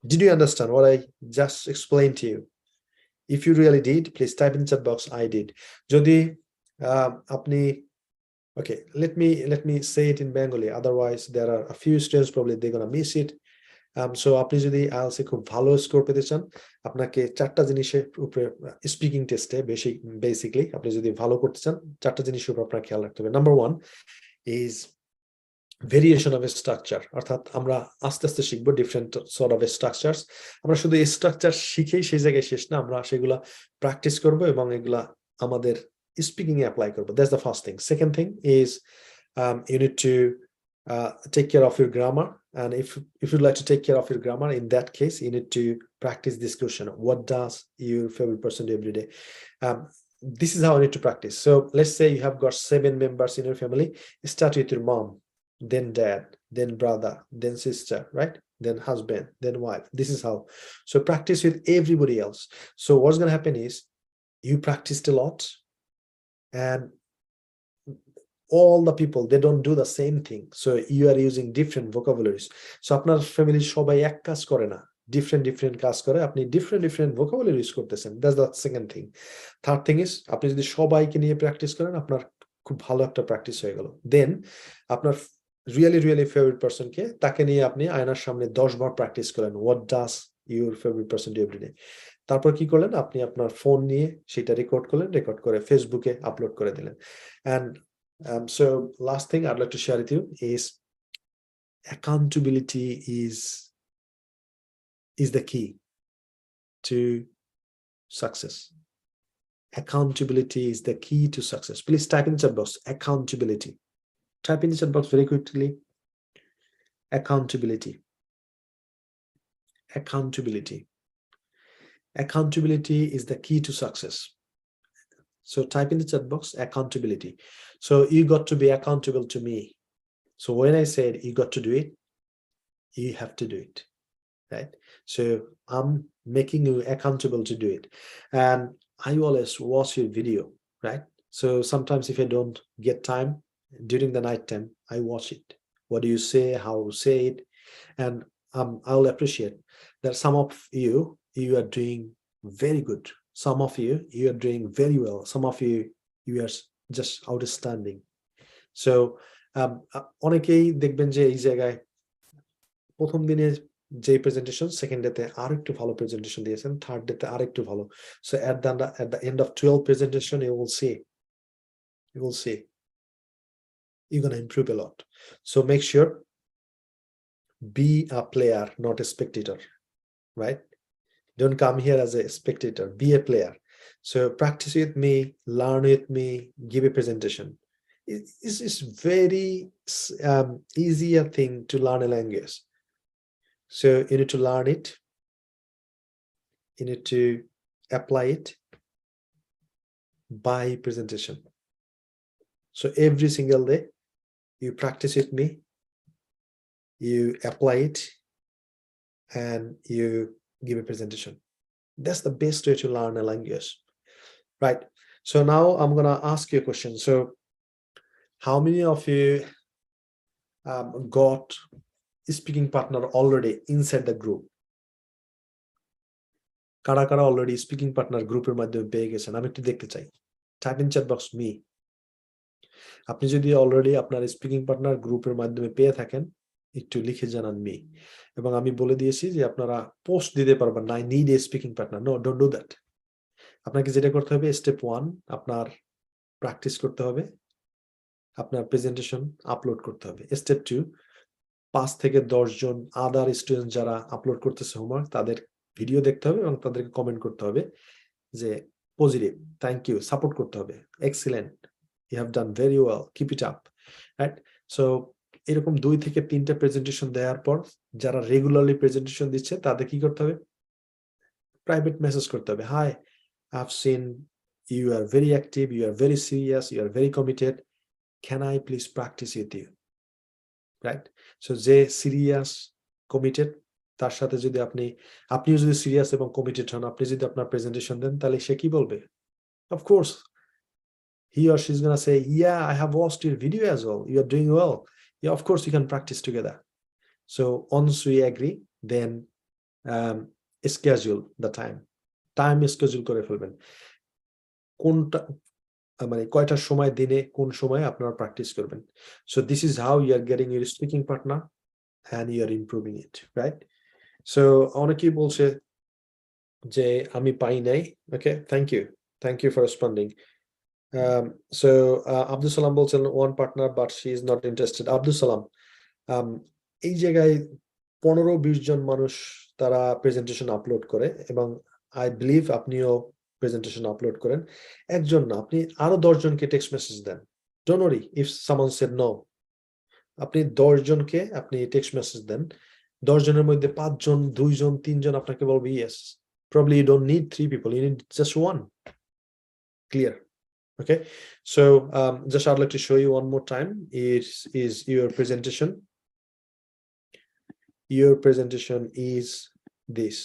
Did you understand what I just explained to you? If you really did, please type in chat box, I did. Jodi apni, okay, let me say it in Bengali, otherwise there are a few students probably they're gonna miss it. So আপনি যদি IELTS খুব ভালো score পেতে চান, আপনাকে 4টা জিনিসের উপরে স্পিকিং টেস্টে বেসিক্যালি আপনি যদি ভালো করতে চান, 4টা জিনিসের উপর আপনার খেয়াল রাখতে হবে। Number 1 is variation of structure, অর্থাৎ আমরা আস্তে আস্তে শিখবো ডিফারেন্ট সর্ট অফ স্ট্রাকচারস। আমরা শুধু এই স্ট্রাকচার শিখেই সেই জায়গায় শেষ না, আমরা সেগুলা প্র্যাকটিস করব এবং এগুলা আমাদের স্পিকিং এ অ্যাপ্লাই করবো। That's the first thing. Second thing is you need to take care of your grammar, and if you'd like to take care of your grammar, in that case you need to practice this question: what does your favorite person do every day? This is how you need to practice. So let's say you have got 7 members in your family. Start with your mom, then dad, then brother, then sister, right? Then husband, then wife. This is how. So practice with everybody else. So what's going to happen is you practiced a lot, and all the people, they don't do the same thing. So you are using different vocabularies. So আপনার family সবাই এক কাজ করে না, different কাজ করে, আপনি different vocabulary use করতেছেন। That's the second thing. Third thing is আপনি যদি সবাইকে নিয়ে প্র্যাকটিস করেন, আপনার খুব ভালো একটা প্র্যাকটিস হয়ে গেল। দেন আপনার রিয়েলি ফেভারিট পারসনকে, তাকে নিয়ে আপনি আয়নার সামনে 10 বার প্র্যাকটিস করেন, what does your favorite person do every day? তারপর কি করলেন, আপনি আপনার ফোন নিয়ে সেটা রেকর্ড করলেন, রেকর্ড করে ফেসবুকে আপলোড করে দিলেন। And so last thing I'd like to share with you is accountability is the key to success. Accountability is the key to success. Please type in the chat box accountability. Type in the chat box very quickly. Accountability. Accountability is the key to success. So type in the chat box accountability. So you got to be accountable to me. So when I said you got to do it, you have to do it, right? So I'm making you accountable to do it. And I always watch your video, right? So sometimes if I don't get time during the night time, I watch it. What do you say, how you say it? And I'll appreciate that some of you are doing very good. Some of you are doing very well. Some of you are just outstanding. So অনেকেই দেখবেন যে এই জায়গায় প্রথম দিনে যে presentation, second ডেতে আরেকটু ভালো প্রেজেন্টেশন দিয়েছেন, থার্ড ডেতে আরেকটু ভালো। So at the end of 12 presentation, you will see you're going to improve a lot. So make sure be a player, not a spectator, right? Don't come here as a spectator, be a player. So practice with me, learn with me, give a presentation. It's very easier thing to learn a language. So you need to learn it, you need to apply it by presentation. So every single day you practice with me, you apply it, and you give a presentation. That's the best way to learn a language, right? So now I'm gonna ask you a question. So how many of you got a speaking partner already inside the group? কারা কারা already speaking partner গ্রুপের মাধ্যমে পেয়ে গেছেন, আমি একটু দেখতে চাই। Type in chat box me. আপনি যদি অলরেডি আপনার স্পিকিং পার্টনার গ্রুপের মাধ্যমে পেয়ে থাকেন, একটু লিখে জানান মি। এবং আমি বলে দিয়েছি যে আপনারা পোস্ট দিতে পারবেন না, I need a speaking partner. No, don't do that. আপনাকে যেটা করতে হবে, স্টেপ 1 আপনার প্র্যাকটিস করতে হবে, আপনার প্রেজেন্টেশন আপলোড করতে হবে। স্টেপ 2 5 থেকে 10 জন আদার স্টুডেন্ট যারা আপলোড করতেছে হোমওয়ার্ক, তাদের ভিডিও দেখতে হবে এবং তাদেরকে কমেন্ট করতে হবে যে পজিটিভ, থ্যাংক ইউ, সাপোর্ট করতে হবে, excellent, you have done very well, keep it up, right? So এরকম 2 থেকে 3টা প্রেজেন্টেশন দেওয়ার পর যারা রেগুলারলি প্রেজেন্টেশন দিচ্ছে তাদের কি করতে হবে, প্রাইভেট মেসেজ করতে হবে, hi, I have seen you are very active, you are very serious, you are very committed, can I please practice with you, right? So যে সিরিয়াস কমিটেড, তার সাথে যদি আপনিও যদি সিরিয়াস এবং কমিটেড হন, আপনি যদি আপনার প্রেজেন্টেশন দেন, তাহলে সে কি বলবে? Of course, he or she is going to say, yeah, I have watched your video as well, you are doing well, yeah, of course you can practice together. So once we agree, then schedule the time schedule করে ফেলবেন, কোনটা মানে কয়টার সময় দিনে কোন সময় আপনারা প্র্যাকটিস করবেন। So this is how you are getting your speaking partner and you are improving it, right? So অনেকেই বলছে যে আমি পাই নাই। Okay, thank you for responding. So Abdul Salam বলছেন one partner but she is not interested. Abdul Salam, এই জায়গায় 15-20 জন মানুষ তারা প্রেজেন্টেশন আপলোড করে এবং আই বিলিভ আপনিও প্রেজেন্টেশন আপলোড করেন। একজন না, আপনি আরো 10 জনকে টেক্সট মেসেজ দেন। Don't worry if someone said no. আপনি 10 জনকে আপনি টেক্সট মেসেজ দেন। 10 জনের মধ্যে 5 জন, 2 জন, 3 জন আপনাকে বলবে yes. Probably you don't need 3 people, you need just one. Clear? Okay. So just I'd like to show you one more time. Is your presentation. Your presentation is this.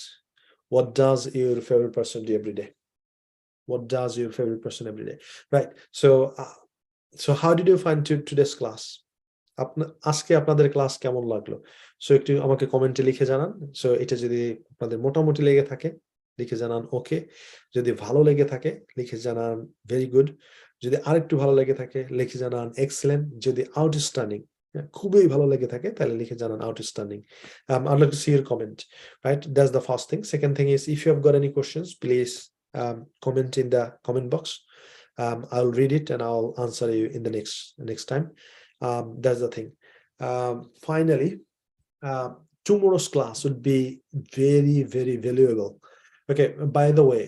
What does your favorite person do every day? What does your favorite person every day? Right. So how did you find today's class? আজকে আপনাদের class কেমন লাগলো? So একটু আমাকে কমেন্টে লিখে জানান। So এটা যদি আপনাদের মোটামুটি লেগে থাকে লিখে জানান ওকে, যদি ভালো লেগে থাকে লিখে জানান ভেরি গুড, যদি আরেকটু ভালো লেগে থাকে লিখে জানান এক্সেলেন্ট, যদি আউটস্ট্যান্ডিং খুবই ভালো লেগে থাকে তাহলে লিখে জানান outstanding. I'd like to see your comment. Right, that's the first thing. Second thing is if you have got any questions, please comment in the comment box. I'll read it and I'll answer you in the next time. That's the thing. Finally, tomorrow's class would be very, very valuable. Okay, by the way,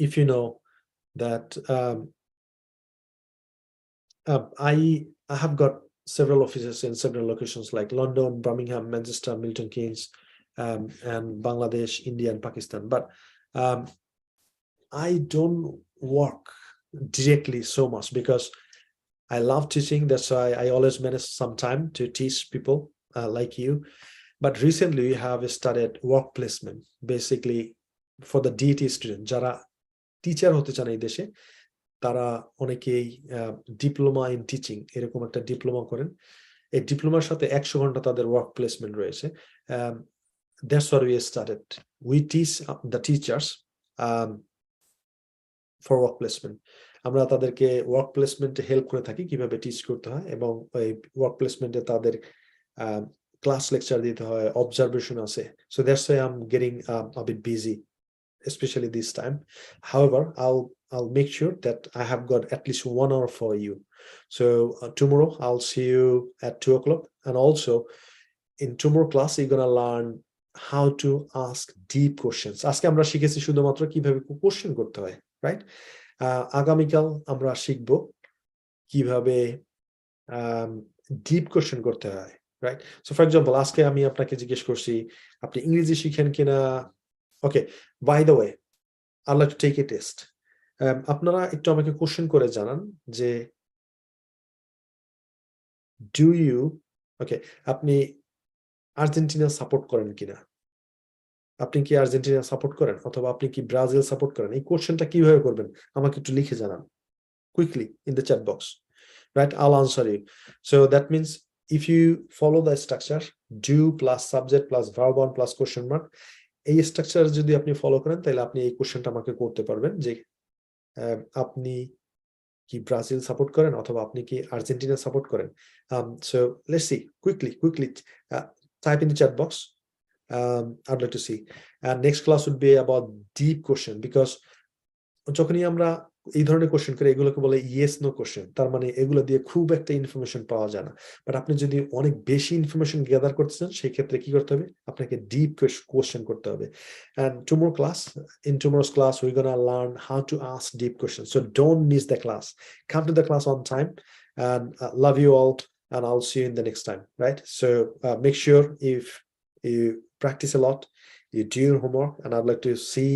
if you know that I have got several offices in several locations like London, Birmingham, Manchester, Milton Keynes, and Bangladesh, India, and Pakistan. But I don't work directly so much because I love teaching. That's why I always manage some time to teach people like you. But recently we have started work placement, basically for the DET student. যারা teacher হতে চান এই দেশে তারা অনেকেই diploma in teaching এরকম একটা diploma করেন। এই ডিপ্লোমার সাথে 100 ঘন্টা তাদের ওয়ার্ক প্লেসমেন্ট রয়েছে। That's what we started. We teach the teachers for work placement. আমরা তাদেরকে ওয়ার্ক প্লেসমেন্টে হেল্প করে থাকি কিভাবে টিচ করতে হয় এবং এই ওয়ার্ক প্লেসমেন্টে তাদের ক্লাস লেকচার দিতে হয়, অবজারভেশন আছে। So that's why I'm getting a bit busy, especially this time. However, I'll make sure that I have got at least 1 hour for you. So tomorrow I'll see you at 2 o'clock, and also in tomorrow class you're gonna learn how to ask deep questions. আজকে আমরা শিখেছি শুধুমাত্র কিভাবে question করতে হয়, right? আগামীকাল আমরা শিখব কিভাবে ডিপ কোশ্চেন করতে হয়, রাইট? সো ফর এক্সাম্পল আজকে আমি আপনাকে জিজ্ঞেস করছি আপনি ইংরেজি শিখেন কিনা। Okay, by the way I'd like to take a test. আপনারা একটু আমাকে কোশ্চেন করে জানান যে ডু ইউ ওকে আপনি আর্জেন্টিনা সাপোর্ট করেন কিনা? আপনি কি আর্জেন্টিনা সাপোর্ট করেন অথবা আপনি কি ব্রাজিল সাপোর্ট করেন? এই কোশ্চেনটা কিভাবে করবেন আমাকে একটু লিখে জানান quickly in the chat box, right? I'll answer you. So that means if you follow the structure, do plus subject plus verb one plus question mark, এই স্ট্রাকচার যদি আপনি ফলো করেন তাহলে আপনি এই কোশ্চেনটা আমাকে করতে পারবেন যে আপনি কি ব্রাজিল সাপোর্ট করেন অথবা আপনি কি আর্জেন্টিনা সাপোর্ট করেন। So let's see quickly type in the chat box. I'd like to see, and next class would be about deep question, because যখনই আমরা এই ধরনের কোশ্চেন করে এগুলোকে বলে ইয়েস নো কোশ্চেন, তার মানে এগুলো দিয়ে খুব একটা ইনফরমেশন পাওয়া যায় না। বাট আপনি যদি অনেক বেশি ইনফরমেশন গ্যাদার করতে চান সেই ক্ষেত্রে কি করতে হবে, আপনাকে ডিপ কোশ্চেন করতে হবে। And in tomorrow's class we're gonna learn how to ask deep questions, so don't miss the class. Come to the class on time, and love you all, and I'll see you in the next time, right? So make sure if you practice a lot, you do your homework, and I'd like to see